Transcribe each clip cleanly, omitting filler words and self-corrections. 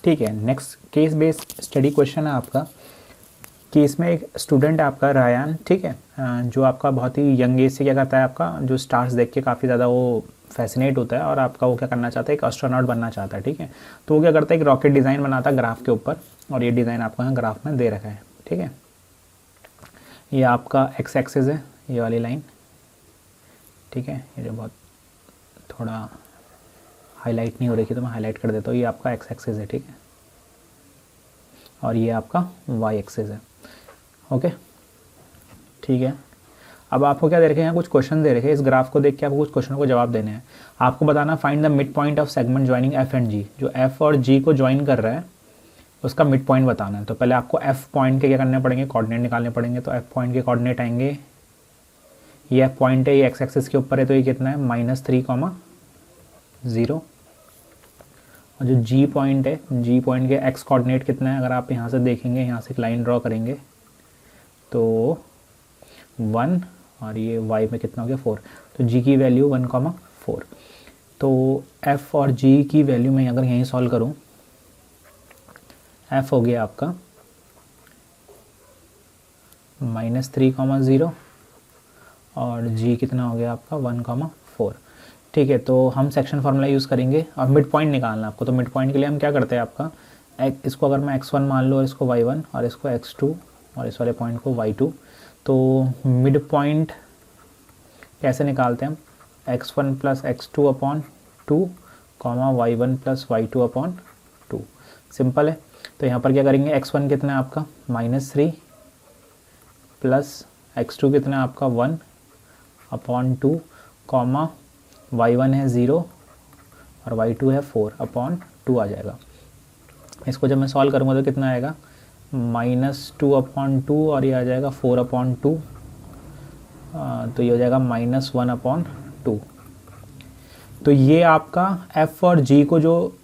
ठीक है, next case based study question है आपका कि इसमें एक स्टूडेंट है आपका रायान, ठीक है, जो आपका बहुत ही यंग एज से क्या करता है, आपका जो स्टार्स देख के काफ़ी ज़्यादा वो फैसिनेट होता है और आपका वो क्या करना चाहता है, एक एस्ट्रोनॉट बनना चाहता है, ठीक है। तो वो क्या करता है, एक रॉकेट डिज़ाइन बनाता है ग्राफ के ऊपर, और ये डिज़ाइन आपको यहाँ ग्राफ में दे रखा है, ठीक है। ये आपका एक्स एक्सिस है, ये वाली लाइन, ठीक है, ये जो बहुत थोड़ा हाईलाइट नहीं हो रही थी तो मैं हाईलाइट कर देता हूँ, ये आपका एक्स एक्सिस है, ठीक है, और ये आपका वाई एक्सिस है, ओके, ठीक है। अब आपको क्या दे रखे हैं, कुछ क्वेश्चन दे रखे हैं, इस ग्राफ को देख के आपको कुछ क्वेश्चनों को जवाब देने हैं। आपको बताना find the mid point of segment joining F and G, जो एफ और जी को ज्वाइन कर रहा है उसका मिड पॉइंट बताना है। तो पहले आपको एफ पॉइंट के क्या करने पड़ेंगे, कोऑर्डिनेट निकालने पड़ेंगे। तो एफ पॉइंट के कोऑर्डिनेट आएंगे, ये एफ पॉइंट है, ये एक्स एक्सिस के ऊपर है, तो ये कितना है -3,0, और जो जी पॉइंट है, जी पॉइंट के एक्स कोऑर्डिनेट कितना है, अगर आप यहाँ से देखेंगे, यहाँ से एक लाइन ड्रॉ करेंगे तो 1, और ये y में कितना हो गया 4, तो g की वैल्यू 1,4। तो f और g की वैल्यू मैं अगर यहीं सॉल्व करूं, f हो गया आपका -3,0 और g कितना हो गया आपका 1,4, ठीक है। तो हम सेक्शन फार्मूला यूज़ करेंगे और मिड पॉइंट निकालना आपको। तो मिड पॉइंट के लिए हम क्या करते हैं, आपका इसको अगर मैं x1 मान लूँ और इसको y1 और इसको x2 और इस वाले पॉइंट को y2, तो मिड पॉइंट कैसे निकालते हैं हम, x1 + x2 upon 2, y1 + y2 upon 2, simple है। तो यहाँ पर क्या करेंगे, x1 कितना है आपका -3 प्लस x2 कितना है आपका 1 अपॉन 2, y1 है 0 और y2 है 4 अपॉन 2 आ जाएगा। इसको जब मैं सॉल्व करूँगा तो कितना आएगा, -2 अपॉन 2 और ये आ जाएगा 4 अपॉन 2, तो ये हो जाएगा -1 अपॉन 2। तो ये आपका f और g को जो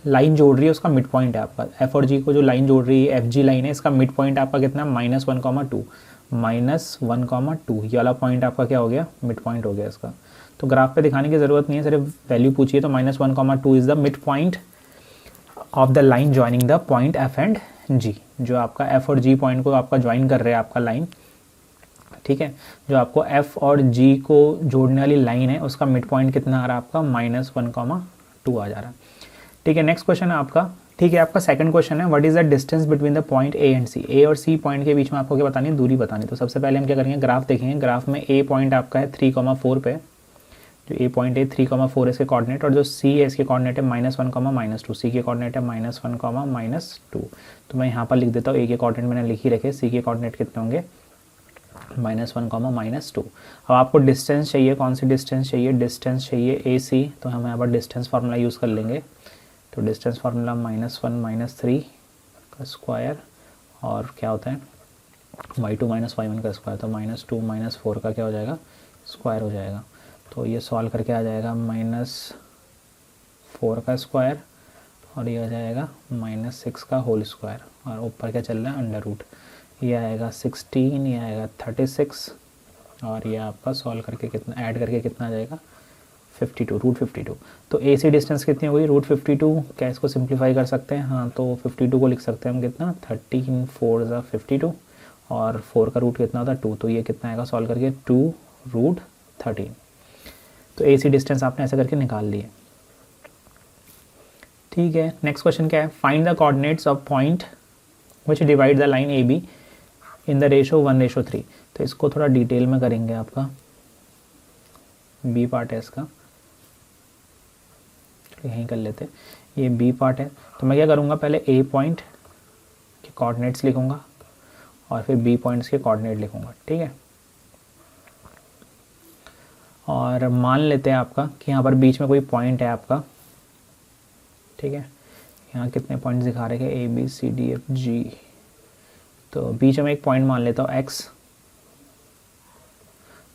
लाइन जोड़ रही है उसका मिड पॉइंट है आपका। f और g को जो लाइन जोड़ रही है, FG लाइन है, इसका मिड पॉइंट आपका कितना है, -1,2, -1,2, ये वाला पॉइंट आपका क्या हो गया, मिड पॉइंट हो गया इसका। तो ग्राफ पे दिखाने की ज़रूरत नहीं है, सिर्फ वैल्यू पूछिए। तो -1,2 is the mid point of the line joining the point f and g, जो आपका f और g पॉइंट को आपका ज्वाइन कर रहे हैं आपका लाइन, ठीक है। जो आपको f और g को जोड़ने वाली लाइन है उसका मिड पॉइंट कितना आ रहा है आपका, -1,2 आ जा रहा है, ठीक है। नेक्स्ट क्वेश्चन है आपका, ठीक है, आपका सेकंड क्वेश्चन है, what is the distance between the point A and C. A और सी पॉइंट के बीच में आपको क्या बतानी है, दूरी बतानी है। तो सबसे पहले हम क्या करेंगे, ग्राफ देखेंगे। ग्राफ में ए पॉइंट आपका है 3,4 पे, जो ए पॉइंट है 3,4 इसके कोऑर्डिनेट, और जो सी है इसके कोऑर्डिनेट है -1, -2, सी के कोऑर्डिनेट है -1, -2। तो मैं यहाँ पर लिख देता हूँ, ए के कोऑर्डिनेट मैंने लिख ही रखे, सी के कोऑर्डिनेट कितने होंगे, -1, -2। अब आपको डिस्टेंस चाहिए, कौन सी डिस्टेंस चाहिए, डिस्टेंस चाहिए ए सी, तो हम यहाँ पर डिस्टेंस फार्मूला यूज़ कर लेंगे। तो डिस्टेंस फार्मूला -1 - 3 का स्क्वायर, और क्या होता है y2 - y1 का स्क्वायर, तो -2 - 4 का क्या हो जाएगा, स्क्वायर हो जाएगा। तो ये सॉल्व करके आ जाएगा -4 का स्क्वायर, और ये आ जाएगा -6 का होल स्क्वायर, और ऊपर क्या चल रहा है, अंडर रूट। ये आएगा 16, ये आएगा 36, और ये आपका सॉल्व करके कितना, ऐड करके कितना आ जाएगा, 52, √52। तो ए सी डिस्टेंस कितनी हो गई, √52। क्या इसको सिंप्लीफाई कर सकते हैं, हाँ, तो 52 को लिख सकते हैं हम कितना, 13 4 = 52, और 4 का रूट कितना होता है 2, तो ये कितना आएगा सॉल्व करके 2√13। तो ए सी डिस्टेंस आपने ऐसे करके निकाल लिए, ठीक है। नेक्स्ट क्वेश्चन क्या है, find the coordinates of point which divide the line A be in the ratio 1:3। तो इसको थोड़ा डिटेल में करेंगे, आपका बी पार्ट है इसका, यहीं कर लेते, ये बी पार्ट है। तो मैं क्या करूँगा, पहले ए पॉइंट के कोऑर्डिनेट्स लिखूँगा और फिर बी पॉइंट्स के कोऑर्डिनेट लिखूँगा, ठीक है। और मान लेते हैं आपका कि यहाँ पर बीच में कोई पॉइंट है आपका, ठीक है। यहाँ कितने पॉइंट्स दिखा रहे हैं, A B C D F G, तो बीच में एक पॉइंट मान लेता हूँ एक्स,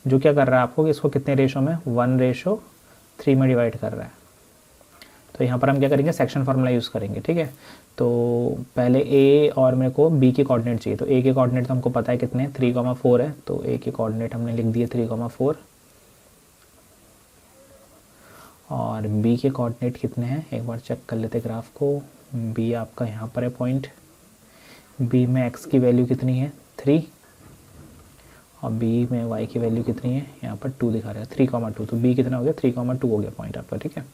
जो क्या कर रहा है आपको कि इसको कितने रेशो में, 1:3 में डिवाइड कर रहा है। तो यहाँ पर हम क्या करेंगे, सेक्शन फार्मूला यूज़ करेंगे, ठीक है। तो पहले ए और मेरे को बी के कोऑर्डिनेट चाहिए। तो ए के कोऑर्डिनेट तो हमको पता है कितने, 3,4 है, तो ए के कोऑर्डिनेट हमने लिख दिए 3,4, और बी के कोऑर्डिनेट कितने हैं, एक बार चेक कर लेते ग्राफ को, बी आपका यहाँ पर है पॉइंट, बी में x की वैल्यू कितनी है 3 और बी में y की वैल्यू कितनी है यहाँ पर 2 दिखा रहा है 3,2, तो b कितना हो गया 3,2 हो गया पॉइंट आपका, ठीक है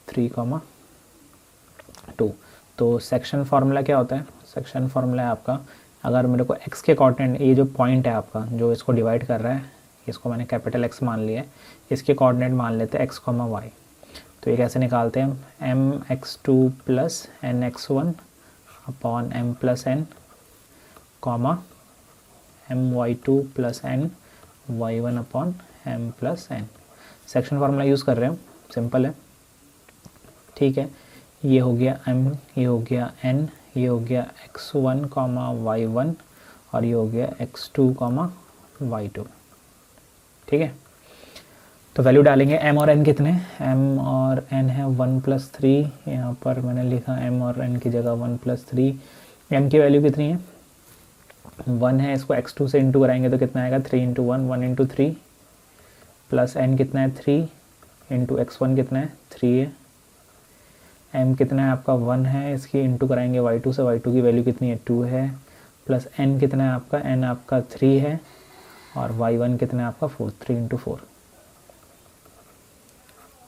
3,2। तो सेक्शन फार्मूला क्या होता है, सेक्शन फार्मूला है आपका, अगर मेरे को x के कोऑर्डिनेट, ये जो पॉइंट है आपका जो इसको डिवाइड कर रहा है, इसको मैंने कैपिटल X मान लिया है, इसके कोऑर्डिनेट मान लेते हैं x, y। तो ये कैसे निकालते हैं हम, mx2 plus nx1 upon m plus n comma my2 plus n y1 upon m plus n। Section formula use कर रहे हैं, सिंपल है, ठीक है। ये हो गया m, ये हो गया n, ये हो गया x1 y1 और ये हो गया x2 y2, ठीक है। तो वैल्यू डालेंगे, m और n कितने, m और n है 1 प्लस 3, यहाँ पर मैंने लिखा m और n की जगह 1 प्लस 3। m की वैल्यू कितनी है 1 है, इसको x2 से इंटू कराएंगे तो कितना आएगा 3 इंटू 1, 1 इंटू 3 प्लस n कितना है 3 इंटू x1 कितना है 3 है, m कितना है आपका 1 है, इसकी इंटू कराएंगे y2 से, y2 की वैल्यू कितनी है 2 है, प्लस n कितना है आपका, n आपका 3 है और y1 कितना है आपका 4, 3 इंटू 4।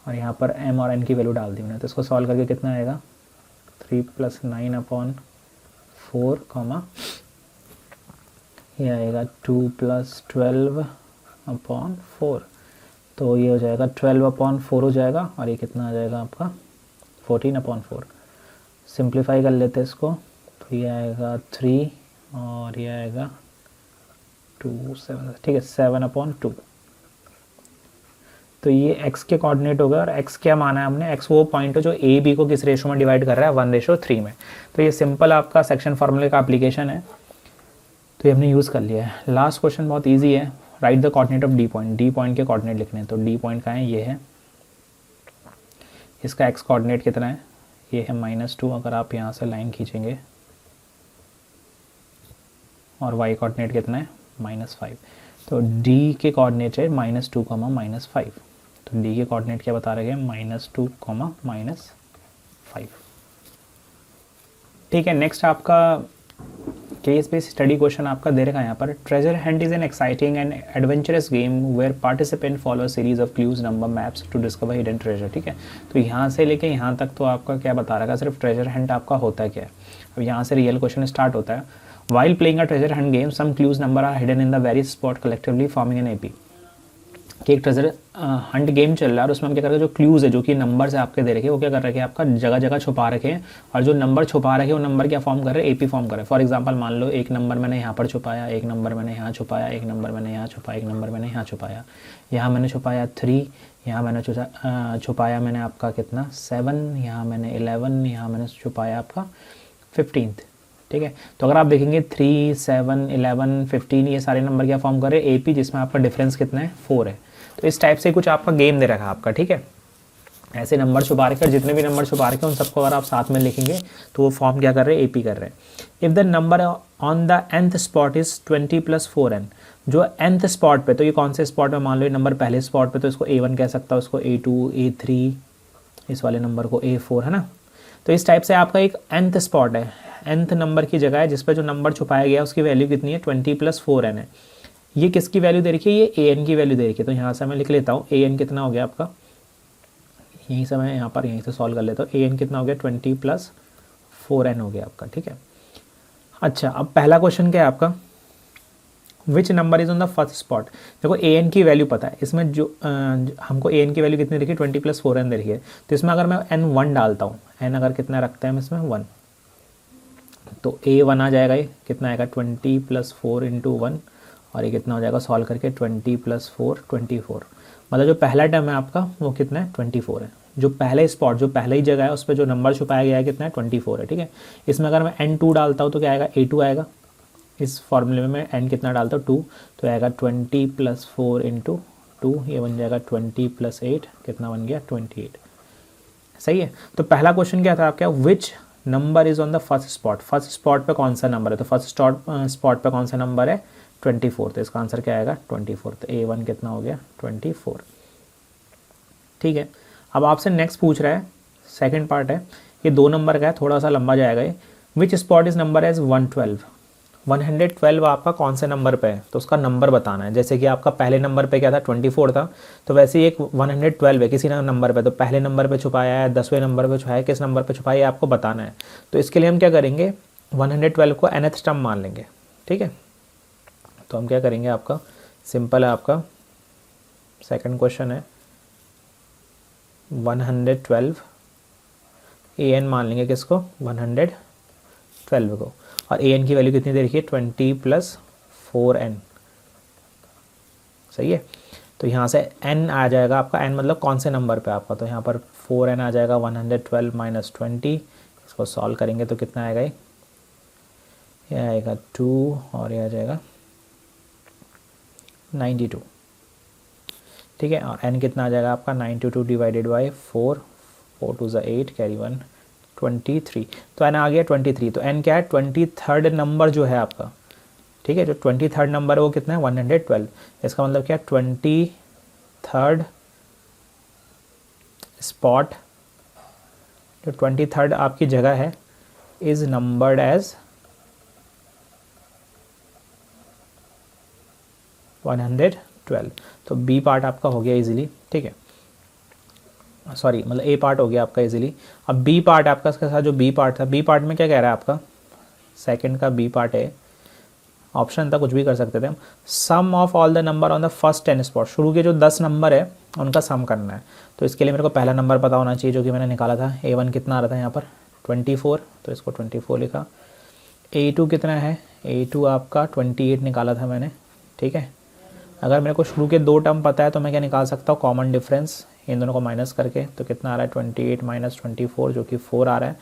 और यहाँ पर m और n की वैल्यू डाल दी मैंने, तो इसको सॉल्व करके कितना आएगा 3 प्लस 9 अपॉन 4 कॉमा ये आएगा 2 प्लस 12 अपॉन 4, तो ये हो जाएगा 12 अपॉन 4 हो जाएगा और ये कितना आ जाएगा आपका 14 अपॉन 4। सिंप्लीफाई कर लेते हैं इसको, तो ये आएगा 3 और ये आएगा 2 7, ठीक है 7 अपॉन 2। तो ये x के कोऑर्डिनेट हो गए और x क्या माना है हमने, x वो पॉइंट है जो a b को किस रेशो में डिवाइड कर रहा है 1:3 में। तो ये सिंपल आपका सेक्शन फार्मूले का एप्लीकेशन है, तो ये हमने यूज़ कर लिया है। लास्ट क्वेश्चन बहुत इजी है, right the coordinate of D point, D point के कोऑर्डिनेट लिखने हैं। तो डी पॉइंट का है ये है, इसका x कोऑर्डिनेट कितना है, ये है -2, अगर आप यहाँ से लाइन खींचेंगे, और y कोऑर्डिनेट कितना है -5। तो d के कोऑर्डिनेट है -2, -5। तो d के कोऑर्डिनेट क्या बता रहे हैं -2, -5, ठीक है। नेक्स्ट आपका केस बेस्ड स्टडी क्वेश्चन आपका दे रखा है यहाँ पर, treasure hunt is an exciting and adventurous game where participant follow series of clues number maps to discover hidden treasure, ठीक है। तो यहाँ से लेके यहाँ तक तो आपका क्या बता रखा है, सिर्फ ट्रेजर हंट आपका होता है क्या है। अब यहाँ से रियल क्वेश्चन स्टार्ट होता है, while playing a treasure hunt game some clues number are hidden in the various spot collectively forming an AP. कि एक ट्रेजर हंट गेम चल रहा है और उसमें हम क्या कर रहे हैं, जो क्लूज़ है जो कि नंबर से आपके दे रखे हैं, वो क्या कर रखे हैं आपका जगह जगह छुपा रखे हैं, और जो नंबर छुपा रखे हैं वो नंबर क्या फॉर्म कर रहे हैं, एपी फॉर्म कर रहे हैं। फॉर एग्जांपल मान लो एक नंबर मैंने यहाँ पर छुपाया, एक नंबर मैंने यहाँ छुपाया, एक नंबर मैंने यहाँ छुपाया, एक नंबर मैंने यहाँ छुपाया, यहाँ मैंने छुपाया 3, यहाँ मैंने छुपाया मैंने आपका कितना 7, यहाँ मैंने 11, यहाँ मैंने छुपाया आपका 15, ठीक है। तो अगर आप देखेंगे 3, 7, 11, 15 ये सारे नंबर क्या फॉर्म कर रहे हैं, एपी, जिसमें आपका डिफरेंस कितना है 4 है। तो इस टाइप से कुछ आपका गेम दे रखा है आपका, ठीक है। ऐसे नंबर छुपा रखे और जितने भी नंबर छुपा रखे उन सबको अगर आप साथ में लिखेंगे तो वो फॉर्म क्या कर रहे हैं, एपी कर रहे हैं। If the number on the nth spot is 20 + 4n, जो nth स्पॉट पे, तो ये कौन से स्पॉट में, मान लो ये नंबर पहले स्पॉट पे, तो इसको A1 कह सकता हूँ, इसको A2, A3, इस वाले नंबर को A4, है ना। तो इस टाइप से आपका एक nth स्पॉट है, nth नंबर की जगह है जिस पे जो नंबर छुपाया गया उसकी वैल्यू कितनी है 20 + 4n है। ये किसकी वैल्यू दे रखी है, ये an की वैल्यू दे रखी है। तो यहाँ से मैं लिख लेता हूँ an कितना हो गया आपका, यहीं से मैं यहाँ पर यहीं से सॉल्व कर लेता हूँ। an कितना हो गया 20 + 4n हो गया आपका, ठीक है। अच्छा, अब पहला क्वेश्चन क्या है आपका, which number is on the first spot. देखो an की वैल्यू पता है, इसमें जो हमको an की वैल्यू कितनी देखी 20 + 4n देखी है। तो इसमें अगर मैं n 1 डालता हूँ, n अगर कितना रखते हैं हम इसमें 1, तो a1 आ जाएगा, ये कितना आएगा 20 + 4 × 1, और ये कितना हो जाएगा सॉल्व करके 20 + 4 24। मतलब जो पहला टर्म है आपका वो कितना है 24 है। जो पहले स्पॉट, जो पहले ही जगह है उस पर जो नंबर छुपाया गया है कितना है 24 है, ठीक है। इसमें अगर मैं n2 डालता हूँ तो क्या आएगा, a2 आएगा। इस फॉर्मूले में मैं n कितना डालता हूँ 2, तो आएगा 20 + 4 × 2, ये बन जाएगा 20 + 8, कितना बन गया 28, सही है। तो पहला क्वेश्चन क्या था आपका, which number is on the first spot, first spot पे कौन सा नंबर है। तो फर्स्ट स्पॉट पे कौन सा नंबर है 24, तो इसका आंसर क्या आएगा 24। तो a1 कितना हो गया 24, ठीक है। अब आपसे नेक्स्ट पूछ रहा है, सेकंड पार्ट है, ये 2 नंबर का है, थोड़ा सा लंबा जाएगा ये। विच स्पॉट इज नंबर एज 112, 112 आपका कौन से नंबर पे है, तो उसका नंबर बताना है। जैसे कि आपका पहले नंबर पे क्या था, 24 था, तो वैसे ही एक 112 है किसी नंबर पे, तो पहले नंबर पे छुपाया है, 10वें नंबर पे छुपाया है, किस नंबर पे छुपाया है आपको बताना है। तो इसके लिए हम क्या करेंगे, 112 को nth टर्म मान लेंगे, ठीक है। तो हम क्या करेंगे, आपका सिंपल है, आपका सेकंड क्वेश्चन है 112 an मान लेंगे किसको, 112 को, और an की वैल्यू कितनी दे रखी है, 20 + 4n, सही है। तो यहाँ से n आ जाएगा आपका, n मतलब कौन से नंबर पे आपका, तो यहाँ पर 4n आ जाएगा, 112 - 20, इसको सॉल्व करेंगे तो कितना आएगा, ये आएगा 2 और ये आ जाएगा 92, ठीक है। और n कितना आ जाएगा आपका, 92 डिवाइडेड बाई 4, 4 2 = 8, कैरी 1, 23, तो n आ गया 23। तो n क्या है, 23rd नंबर जो है आपका, ठीक है, जो 23rd नंबर है वो कितना है, 112। इसका मतलब क्या, 23rd स्पॉट, जो 23rd आपकी जगह है, इज नंबर्ड एज 112। तो बी पार्ट आपका हो गया इजीली, ठीक है, सॉरी मतलब ए पार्ट हो गया आपका इजीली। अब बी पार्ट आपका, इसके साथ जो बी पार्ट था, बी पार्ट में क्या कह रहा है आपका, सेकंड का बी पार्ट है, ऑप्शन था, कुछ भी कर सकते थे हम। Sum of all the number on the first 10 spot, शुरू के जो 10 नंबर है उनका सम करना है। तो इसके लिए मेरे को पहला नंबर पता होना चाहिए जो कि मैंने निकाला था, A1 कितना आ रहा था यहाँ पर 24, तो इसको 24 लिखा। A2 कितना है, A2 आपका 28 निकाला था मैंने, ठीक है। अगर मेरे को शुरू के 2 टर्म पता है तो मैं क्या निकाल सकता हूँ, कॉमन डिफरेंस इन दोनों को माइनस करके, तो कितना आ रहा है 28 - 24 जो कि 4 आ रहा है।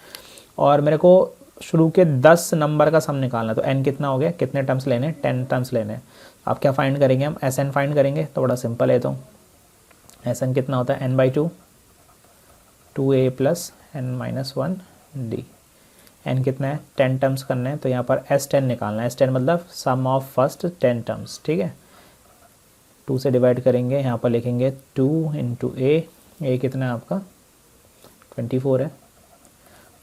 और मेरे को शुरू के 10 नंबर का सम निकालना है, तो n कितना हो गया, कितने टर्म्स लेने, 10 टर्म्स लेने। आप क्या फाइंड करेंगे, हम Sn फाइंड करेंगे, तो बड़ा सिंपल है। तो Sn कितना होता है, n/2, 2a + n - 1 d। n कितना है, 10 टर्म्स करना है, तो यहाँ पर S10 निकालना है। S10 मतलब सम ऑफ फर्स्ट 10 टर्म्स, ठीक है। 2 से डिवाइड करेंगे, यहाँ पर लिखेंगे 2 × a कितना है आपका 24 है,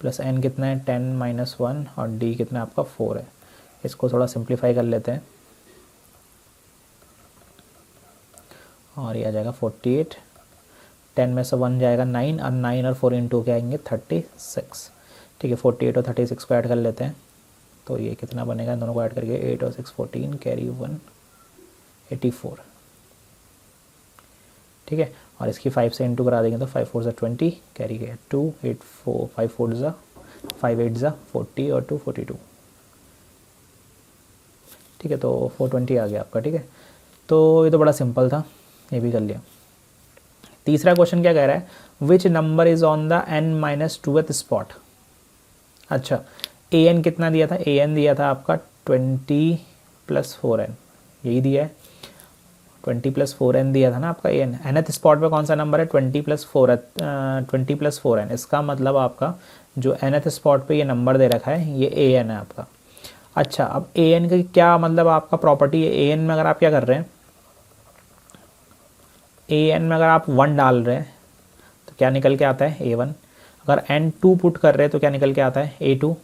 प्लस n कितना है 10 - 1, और d कितना आपका 4 है। इसको थोड़ा सिंप्लीफाई कर लेते हैं, और ये आ जाएगा 48, 10 में से 1 जाएगा 9, और 9 और 4 × के आएंगे 36, ठीक है। 48 और 36 को ऐड कर लेते हैं, तो ये कितना बनेगा, दोनों को ऐड करके 8 और 6 14, कैरी 1 84, ठीक है। और इसकी 5 से इंटू करा देंगे तो 5 4 = 20, कैरी गया 2, 8 4 5 4 = 5 8 = 40 और 2 42, ठीक है। तो 420 आ गया आपका, ठीक है। तो ये तो बड़ा सिंपल था, ये भी कर लिया। तीसरा क्वेश्चन क्या कह रहा है, which number is on the n - 2th spot. अच्छा, an कितना दिया था, an दिया था आपका 20 + 4n, यही दिया है, 20 + 4n दिया था ना आपका an। nth स्पॉट पे कौन सा नंबर है, 20 + 4n। इसका मतलब आपका जो nth स्पॉट पे ये नंबर दे रखा है, ये an है आपका। अच्छा, अब an का क्या मतलब आपका प्रॉपर्टी है, an में अगर आप क्या कर रहे हैं, an में अगर आप 1 डाल रहे हैं तो क्या निकल के आता है, a1। अगर n2 पुट कर रहे हैं तो क्या निकल के आता है, a2।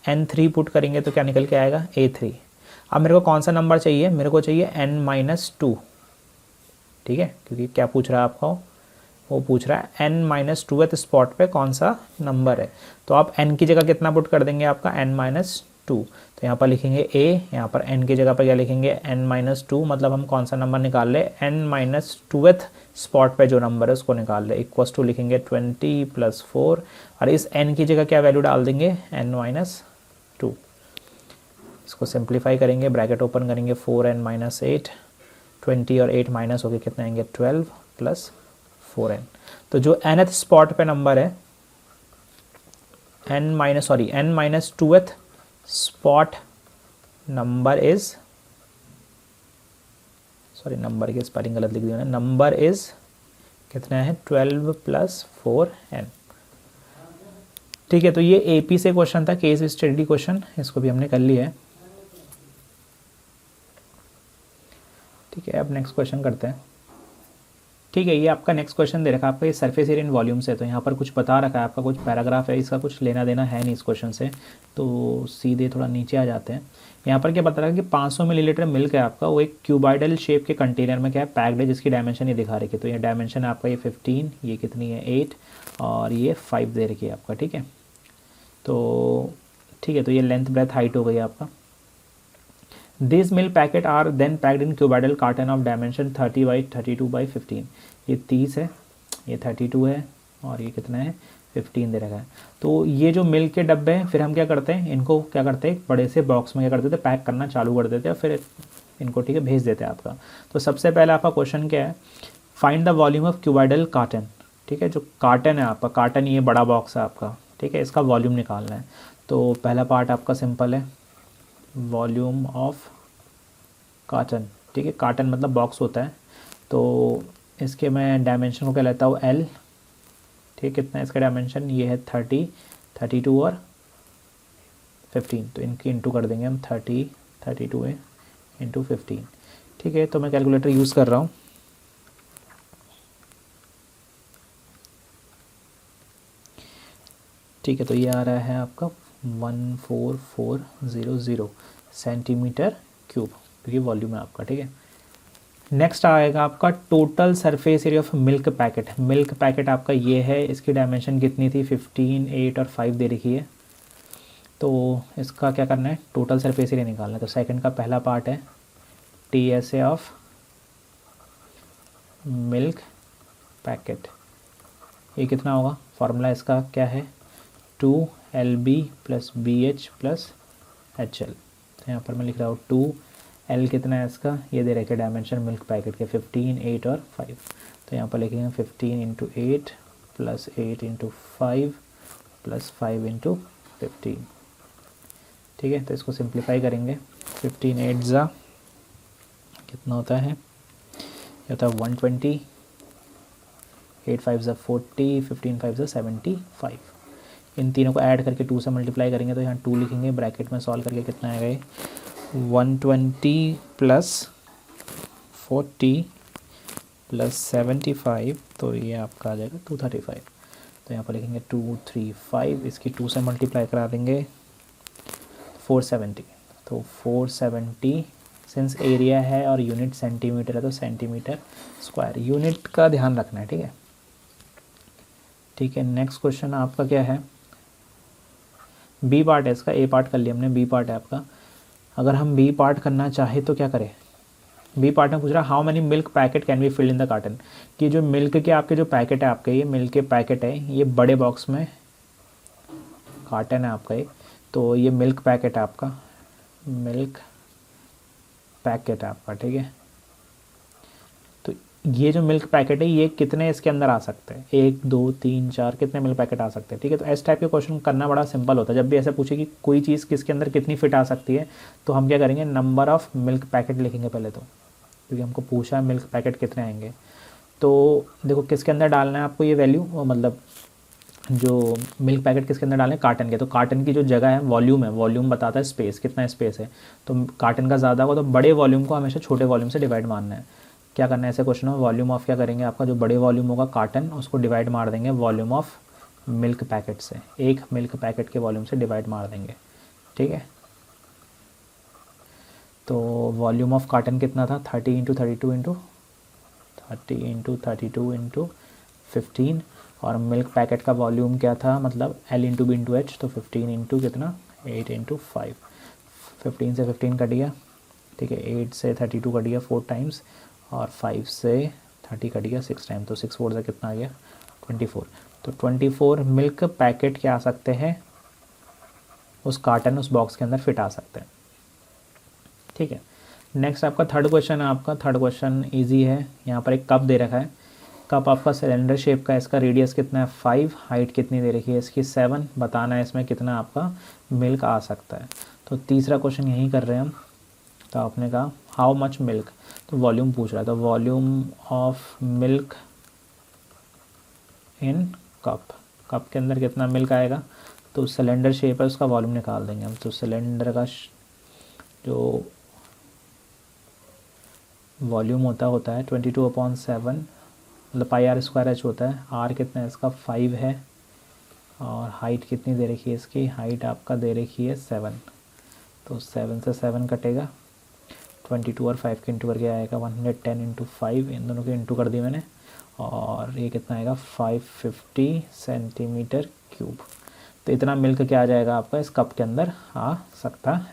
n3 पुट करेंगे तो क्या निकल के आएगा, a3। अब मेरे को कौन सा नंबर चाहिए, मेरे को चाहिए n - 2, ठीक है, क्योंकि क्या पूछ रहा है आपका, वो पूछ रहा है n - 2th स्पॉट पे कौन सा नंबर है। तो आप n की जगह कितना पुट कर देंगे, आपका n - 2, तो यहाँ पर लिखेंगे a, यहाँ पर n की जगह पर क्या लिखेंगे, n - 2, मतलब हम कौन सा नंबर निकाल ले, n - 2th स्पॉट पे जो नंबर है उसको निकाल ले, इक्वल्स टू लिखेंगे 20 + 4, और इस n की जगह क्या वैल्यू डाल देंगे, n - 2। इसको सिंप्लीफाई करेंगे, ब्रैकेट ओपन करेंगे, 4n - 8, 20 और 8 माइनस हो गए, कितने आएंगे 12 + 4n। तो जो nth स्पॉट पे नंबर है, n - 2th spot number is, sorry number की स्पेलिंग गलत लिख दिया मैंने, नंबर इज कितना है 12 + 4n, ठीक है। तो ये AP से क्वेश्चन था, केस स्टडी क्वेश्चन, इसको भी हमने कर लिया है, ठीक है। अब नेक्स्ट क्वेश्चन करते हैं, ठीक है, ये आपका नेक्स्ट क्वेश्चन दे रखा है आपका, ये सरफेस एरिया इन वॉल्यूम से, तो यहाँ पर कुछ बता रखा है आपका, कुछ पैराग्राफ है, इसका कुछ लेना देना है नहीं इस क्वेश्चन से, तो सीधे थोड़ा नीचे आ जाते हैं। यहाँ पर क्या बता रहा है कि 500 मिलीलीटर मिल्क है आपका, वो एक क्यूबाइडल शेप के कंटेनर में क्या है पैक्ड है, जिसकी डायमेंशन ये दिखा रही है। तो ये डायमेंशन है आपका ये 15, ये कितनी है 8 और ये 5 दे रखी है आपका। ठीक है, तो ठीक है, तो ये लेंथ ब्रेथ हाइट हो गई आपका। This milk packet are then packed in cuboidal carton of dimension 30 by 32 by 15। ये 30 है, ये 32 है और ये कितना है 15 दे रखा है। तो ये जो मिल्क के डब्बे हैं, फिर हम क्या करते हैं, इनको क्या करते हैं बड़े से बॉक्स में क्या करते थे, पैक करना चालू कर देते हैं, फिर इनको ठीक है भेज देते हैं आपका। तो सबसे पहले आपका क्वेश्चन क्या है, find the volume of cuboidal carton. ठीक है, जो कार्टन है आपका, कार्टन ये बड़ा बॉक्स है आपका, ठीक है, इसका वॉल्यूम निकालना है। तो पहला पार्ट आपका सिंपल है, वॉल्यूम ऑफ कार्टन। ठीक है, कार्टन मतलब बॉक्स होता है, तो इसके मैं डायमेंशन को क्या लेता हूँ L। ठीक, कितना है इसका डायमेंशन, ये है 30, 32 और 15, तो इनकी इंटू कर देंगे हम, 30, 32 है इंटू 15। ठीक है, तो मैं कैलकुलेटर यूज़ कर रहा हूँ। ठीक है, तो ये आ रहा है आपका 14400 सेंटीमीटर क्यूब, क्योंकि वॉल्यूम है आपका। ठीक है, नेक्स्ट आएगा आपका total surface area of milk packet. Milk packet आपका ये है, इसकी डायमेंशन कितनी थी 15, 8 और 5 दे रखी है। तो इसका क्या करना है, टोटल सरफेस एरिया निकालना है। तो सेकंड का पहला पार्ट है TSA ऑफ मिल्क पैकेट, ये कितना होगा, फार्मूला इसका क्या है 2LB + BH + HL। तो यहाँ पर मैं लिख रहा हूँ 2L कितना है इसका, ये दे रखे डायमेंशन मिल्क पैकेट के 15, 8 और 5। तो यहाँ पर लिखेंगे 15 × 8 + 8 × 5 + 5 × 15। ठीक है, तो इसको सिंप्लीफाई करेंगे, 15 8 ज़ा कितना होता है, ये होता है 120, 8 5 ज़ा 40, 15 5 ज़ा 75। इन तीनों को ऐड करके 2 से मल्टीप्लाई करेंगे, तो यहाँ 2 लिखेंगे, ब्रैकेट में सॉल्व करके कितना आएगा ये 120 + 40 + 75, तो ये आपका आ जाएगा 235। तो यहाँ पर लिखेंगे 235, इसकी 2 से मल्टीप्लाई करा देंगे 470। तो 470, सिंस एरिया है और यूनिट सेंटीमीटर है तो सेंटीमीटर स्क्वायर, यूनिट का ध्यान रखना है। ठीक है, ठीक है, नेक्स्ट क्वेश्चन आपका क्या है, बी पार्ट है इसका, ए पार्ट कर लिया हमने, बी पार्ट है आपका। अगर हम बी पार्ट करना चाहे तो क्या करें, बी पार्ट में पूछ रहा है how many milk packet can be filled in the carton, कि जो मिल्क के आपके जो पैकेट है आपके, ये मिल्क के पैकेट है, ये बड़े बॉक्स में कार्टन है आपका ये, तो ये मिल्क पैकेट है आपका, मिल्क पैकेट है आपका। ठीक है, तो ये जो मिल्क पैकेट है ये कितने इसके अंदर आ सकते हैं, 1 2 3 4, कितने मिल्क पैकेट आ सकते हैं। ठीक है, तो इस टाइप के क्वेश्चन करना बड़ा सिंपल होता है। जब भी ऐसे पूछे कि कोई चीज़ किसके अंदर कितनी फिट आ सकती है, तो हम क्या करेंगे, नंबर ऑफ़ मिल्क पैकेट लिखेंगे पहले, तो क्योंकि हमको पूछा है मिल्क पैकेट कितने आएंगे। तो देखो किसके अंदर डालना है आपको ये वैल्यू, मतलब जो मिल्क पैकेट किसके अंदर डालें, कार्टन के। तो कार्टन की जो जगह है वॉल्यूम है, वॉल्यूम बताता है स्पेस, कितना स्पेस है। तो कार्टन का ज़्यादा होगा तो बड़े वॉल्यूम को हमेशा छोटे वॉल्यूम से डिवाइड मारना है। क्या करना है ऐसे क्वेश्चन में, वॉल्यूम ऑफ क्या करेंगे, आपका जो बड़े वॉल्यूम होगा कार्टन, उसको डिवाइड मार देंगे वॉल्यूम ऑफ मिल्क पैकेट से, एक मिल्क पैकेट के वॉल्यूम से डिवाइड मार देंगे। ठीक है, तो वॉल्यूम ऑफ कार्टन कितना था 30 × 32 × 15, और मिल्क पैकेट का वॉल्यूम क्या था, मतलब L × B × H, तो 15 × कितना 8 × 5, 15 से 15 कट गया। ठीक है, 8 से 32 कट गया 4 टाइम्स, और 5 से 30 कट गया 6 टाइम, तो 6 4 से कितना आ गया 24। तो 24 मिल्क पैकेट क्या आ सकते हैं उस कार्टन, उस बॉक्स के अंदर फिट आ सकते हैं। ठीक है, नेक्स्ट आपका थर्ड क्वेश्चन है। आपका थर्ड क्वेश्चन इजी है। यहाँ पर एक कप दे रखा है, कप आपका सिलेंडर शेप का है, इसका रेडियस कितना है 5, हाइट कितनी दे रखी है इसकी 7, बताना है इसमें कितना आपका मिल्क आ सकता है। तो तीसरा क्वेश्चन यही कर रहे हैं हम। तो आपने कहा हाउ मच मिल्क, तो वॉल्यूम पूछ रहा है, तो volume of milk in cup, cup के अंदर कितना मिल्क आएगा, तो सिलेंडर शेप है उसका वॉल्यूम निकाल देंगे हम। तो सिलेंडर का जो वॉल्यूम होता है 22/7 मतलब पाई आर स्क्वायर एच होता है। आर कितना है इसका 5 है, और हाइट कितनी दे रखी है इसकी, हाइट आपका दे रखी है 7, तो 7 से 7 कटेगा, 22 और 5 के इंटू करके आएगा 110 इंटू 5, इन दोनों के इंटू कर दिए मैंने, और ये कितना आएगा 550 सेंटीमीटर क्यूब। तो इतना मिल्क क्या आ जाएगा आपका इस कप के अंदर आ सकता है।